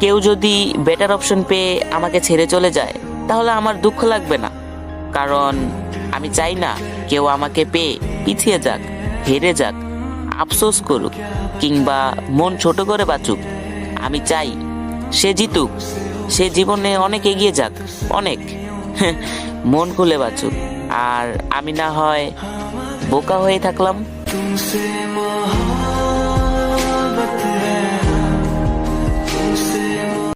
কেউ যদি better option পেয়ে আমাকে ছেড়ে চলে যায় তাহলে আমার দুঃখ লাগবে না, কারণ আমি চাই না কেউ আমাকে পেয়ে পিছিয়ে যাক, হেরে যাক, আফসোস করুক কিংবা মন ছোট করে বাঁচুক। আমি চাই সে জিতুক, সে জীবনে অনেক এগিয়ে যাক, অনেক মন খুলে বাঁচুক, আর আমি না হয় বোকা হয়ে থাকলাম।